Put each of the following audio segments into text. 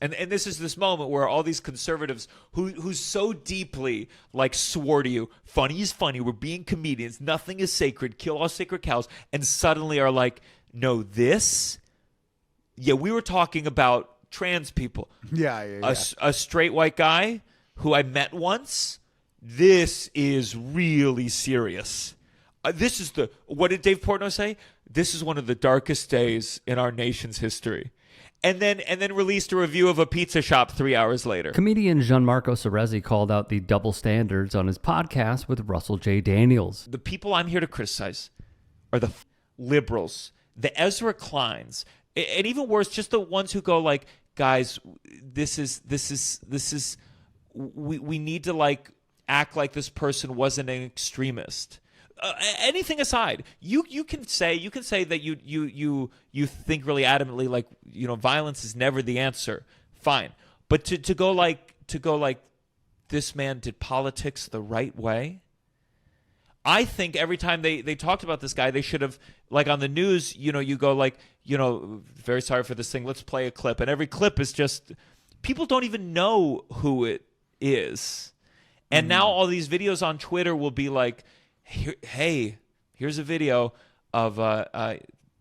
And this is this moment where all these conservatives who so deeply like swore to you, funny is funny, we're being comedians, nothing is sacred, kill all sacred cows, and suddenly are like, no, we were talking about trans people. Yeah. A straight white guy who I met once, this is really serious. What did Dave Portnoy say? This is one of the darkest days in our nation's history. And then released a review of a pizza shop 3 hours later. Comedian Gianmarco Soresi called out the double standards on his podcast with Russell J. Daniels. The people I'm here to criticize are the liberals, the Ezra Kleins, and even worse, just the ones who go like, guys, we need to like act like this person wasn't an extremist. Anything aside, you can say that you think really adamantly like, violence is never the answer. Fine, but to go like this man did politics the right way. I think every time they talked about this guy, they should have, like on the news, you go like, very sorry for this thing, let's play a clip, and every clip is just, people don't even know who it is, and now all these videos on Twitter will be like, hey, here's a video of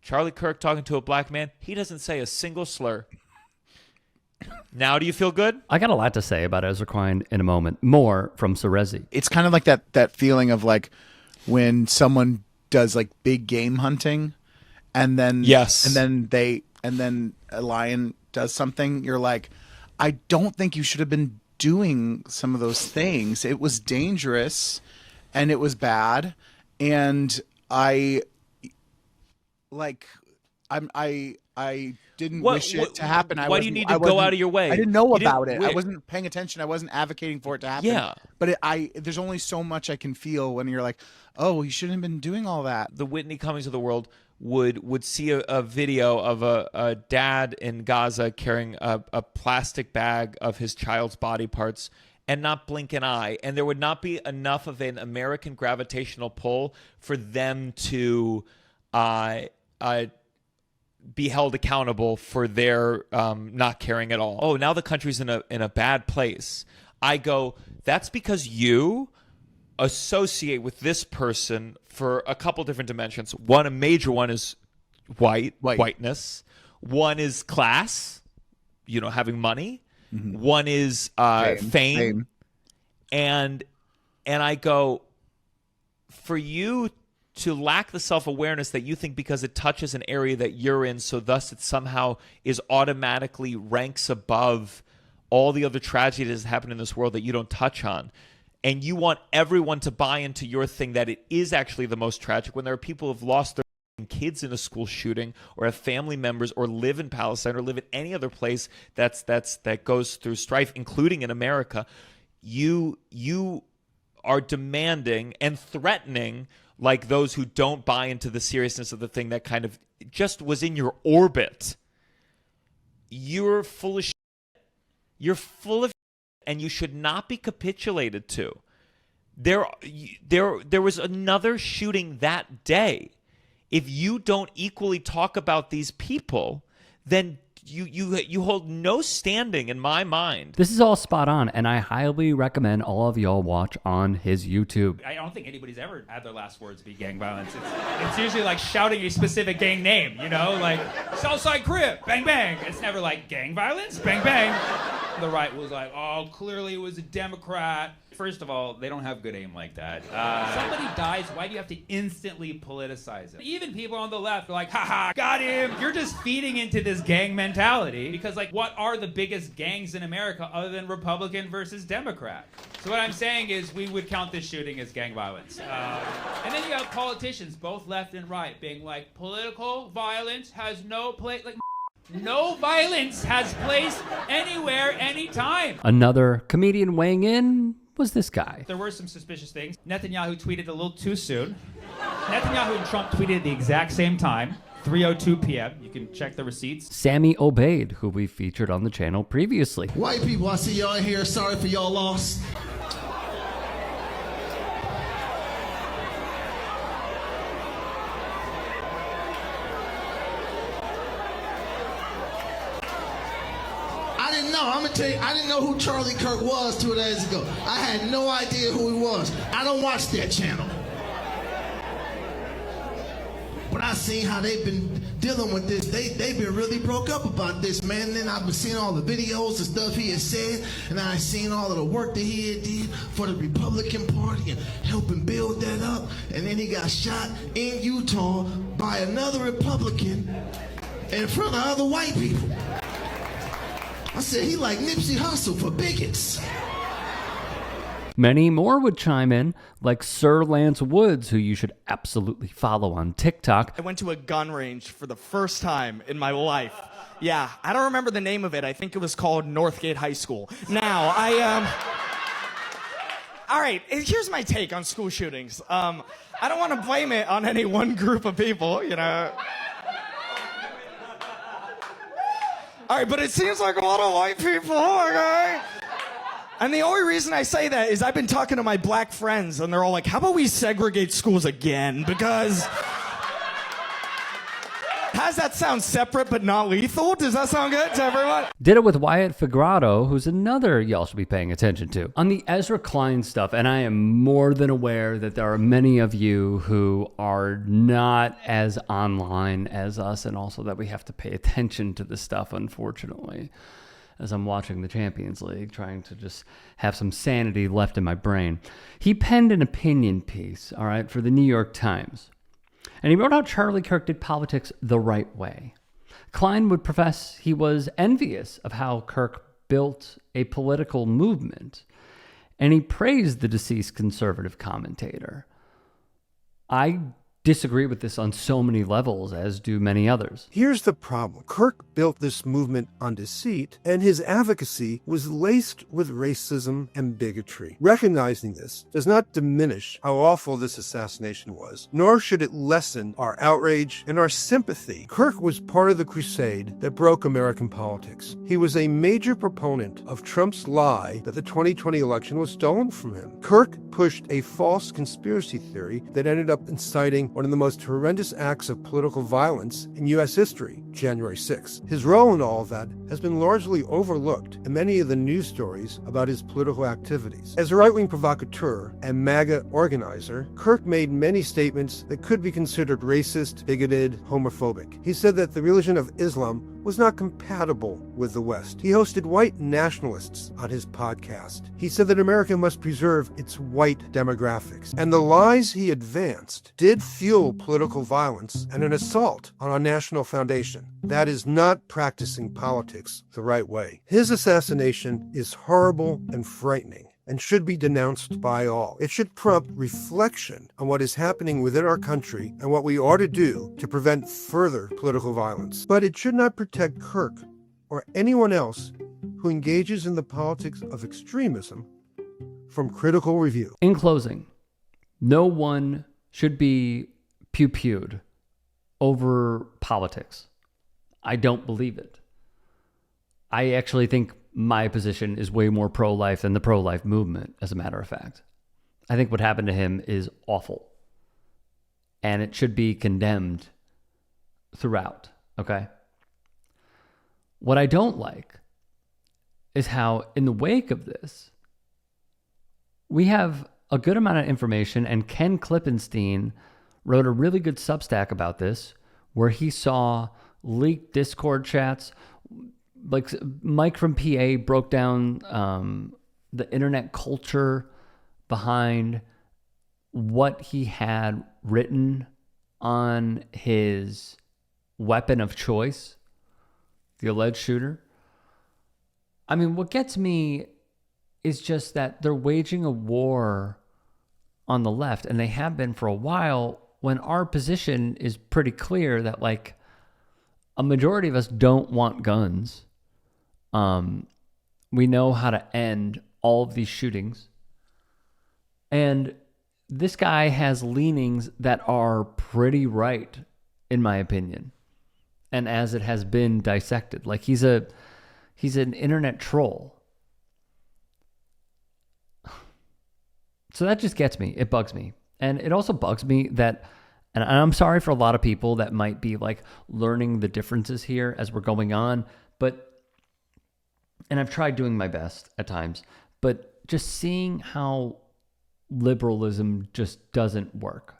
Charlie Kirk talking to a black man. He doesn't say a single slur. Now, do you feel good? I got a lot to say about Ezra Klein in a moment. More from Soresi. It's kind of like that feeling of like when someone does like big game hunting, and then and then a lion does something. You're like, I don't think you should have been doing some of those things. It was dangerous. And it was bad, and I didn't wish it to happen. Why do you need to go out of your way? I didn't know about it. I wasn't paying attention. I wasn't advocating for it to happen. Yeah. But there's only so much I can feel when you're like, oh, you shouldn't have been doing all that. The Whitney Cummings of the world would see a video of a dad in Gaza carrying a plastic bag of his child's body parts and not blink an eye, and there would not be enough of an American gravitational pull for them to be held accountable for their not caring at all. Oh, now the country's in a bad place. I go, that's because you associate with this person for a couple different dimensions. One, a major one is whiteness. One is class, having money. Mm-hmm. One is fame. And I go, for you to lack the self-awareness that you think because it touches an area that you're in, so thus it somehow is automatically ranks above all the other tragedies that happen in this world that you don't touch on. And you want everyone to buy into your thing that it is actually the most tragic, when there are people who have lost their kids in a school shooting, or have family members, or live in Palestine, or live in any other place that goes through strife, including in America. You are demanding and threatening, like those who don't buy into the seriousness of the thing that kind of just was in your orbit. You're full of shit. You're full of shit, and you should not be capitulated to. There was another shooting that day. If you don't equally talk about these people, then you hold no standing in my mind. This is all spot on, and I highly recommend all of y'all watch on his YouTube. I don't think anybody's ever had their last words be gang violence. It's usually like shouting a specific gang name, like Southside Crip, bang bang. It's never like gang violence, bang bang. The right was like, oh, clearly it was a Democrat. First of all, they don't have good aim like that. Somebody dies, why do you have to instantly politicize it? Even people on the left are like, haha, got him. You're just feeding into this gang mentality because, like, what are the biggest gangs in America other than Republican versus Democrat? So what I'm saying is we would count this shooting as gang violence. And then you have politicians, both left and right, being like, political violence has no place, like, no violence has place anywhere, anytime. Another comedian weighing in was this guy. There were some suspicious things. Netanyahu tweeted a little too soon. Netanyahu and Trump tweeted at the exact same time, 3:02 p.m. You can check the receipts. Sammy Obeid, who we featured on the channel previously. White people, I see y'all in here. Sorry for y'all loss. I didn't know. I'm going to tell you, I didn't know who Charlie Kirk was 2 days ago. I had no idea who he was. I don't watch that channel. But I seen how they've been dealing with this. They've been really broke up about this, man. And then I've been seeing all the videos and stuff he has said, and I've seen all of the work that he had did for the Republican Party and helping build that up. And then he got shot in Utah by another Republican in front of other white people. I said, he like Nipsey Hussle for bigots. Many more would chime in, like Sir Lance Woods, who you should absolutely follow on TikTok. I went to a gun range for the first time in my life. Yeah, I don't remember the name of it. I think it was called Northgate High School. Now, all right, here's my take on school shootings. I don't want to blame it on any one group of people, you know. All right, but it seems like a lot of white people, okay? And the only reason I say that is I've been talking to my black friends, and they're all like, how about we segregate schools again? Because how's that sound separate but not lethal? Does that sound good to everyone? Did it with Wyatt Figurato, who's another y'all should be paying attention to. On the Ezra Klein stuff, and I am more than aware that there are many of you who are not as online as us, and also that we have to pay attention to this stuff, unfortunately, as I'm watching the Champions League, trying to just have some sanity left in my brain. He penned an opinion piece, all right, for the New York Times. And he wrote how Charlie Kirk did politics the right way. Klein would profess he was envious of how Kirk built a political movement, and he praised the deceased conservative commentator. I disagree with this on so many levels, as do many others. Here's the problem. Kirk built this movement on deceit, and his advocacy was laced with racism and bigotry. Recognizing this does not diminish how awful this assassination was, nor should it lessen our outrage and our sympathy. Kirk was part of the crusade that broke American politics. He was a major proponent of Trump's lie that the 2020 election was stolen from him. Kirk pushed a false conspiracy theory that ended up inciting one of the most horrendous acts of political violence in U.S. history, January 6th. His role in all of that has been largely overlooked in many of the news stories about his political activities. As a right-wing provocateur and MAGA organizer, Kirk made many statements that could be considered racist, bigoted, homophobic. He said that the religion of Islam was not compatible with the West. He hosted white nationalists on his podcast. He said that America must preserve its white demographics. And the lies he advanced did fuel political violence and an assault on our national foundation. That is not practicing politics the right way. His assassination is horrible and frightening, and should be denounced by all. It should prompt reflection on what is happening within our country and what we ought to do to prevent further political violence. But it should not protect Kirk or anyone else who engages in the politics of extremism from critical review. In closing, no one should be pew-pewed over politics. I don't believe it. I actually think my position is way more pro-life than the pro-life movement, as a matter of fact. I think what happened to him is awful. And it should be condemned throughout, okay? What I don't like is how, in the wake of this, we have a good amount of information, and Ken Klippenstein wrote a really good Substack about this, where he saw leaked Discord chats. Like Mike from PA broke down the internet culture behind what he had written on his weapon of choice, the alleged shooter. I mean, what gets me is just that they're waging a war on the left, and they have been for a while, when our position is pretty clear that, like, a majority of us don't want guns. We know how to end all of these shootings. And this guy has leanings that are pretty right, in my opinion. And as it has been dissected, like he's an internet troll. So that just gets me. It bugs me. And it also bugs me that, and I'm sorry for a lot of people that might be like learning the differences here as we're going on, but and I've tried doing my best at times, but just seeing how liberalism just doesn't work.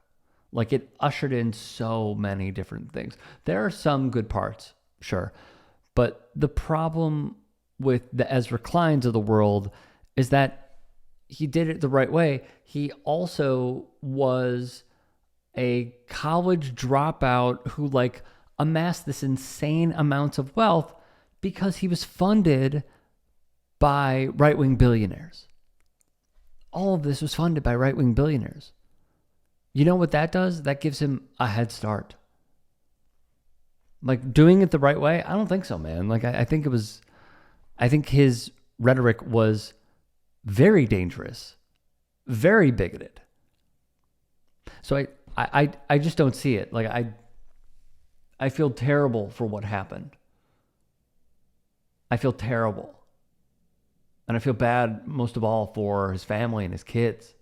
Like, it ushered in so many different things. There are some good parts, sure. But the problem with the Ezra Kleins of the world is that he did it the right way. He also was a college dropout who like amassed this insane amounts of wealth because he was funded by right-wing billionaires. All of this was funded by right-wing billionaires. You know what that does? That gives him a head start. Like, doing it the right way? I don't think so, man. Like, I think his rhetoric was very dangerous, very bigoted. So I just don't see it. Like, I feel terrible for what happened. I feel terrible. And I feel bad most of all for his family and his kids.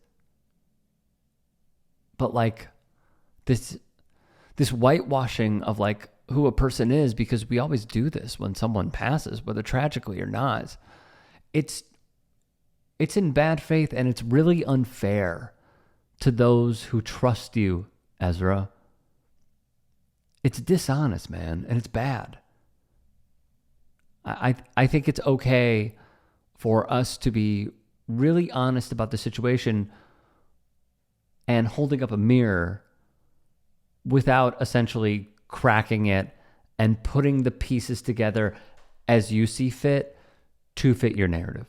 But like, this whitewashing of like who a person is, because we always do this when someone passes, whether tragically or not. It's in bad faith, and it's really unfair to those who trust you, Ezra. It's dishonest, man, and it's bad. I think it's okay for us to be really honest about the situation and holding up a mirror without essentially cracking it and putting the pieces together as you see fit to fit your narrative.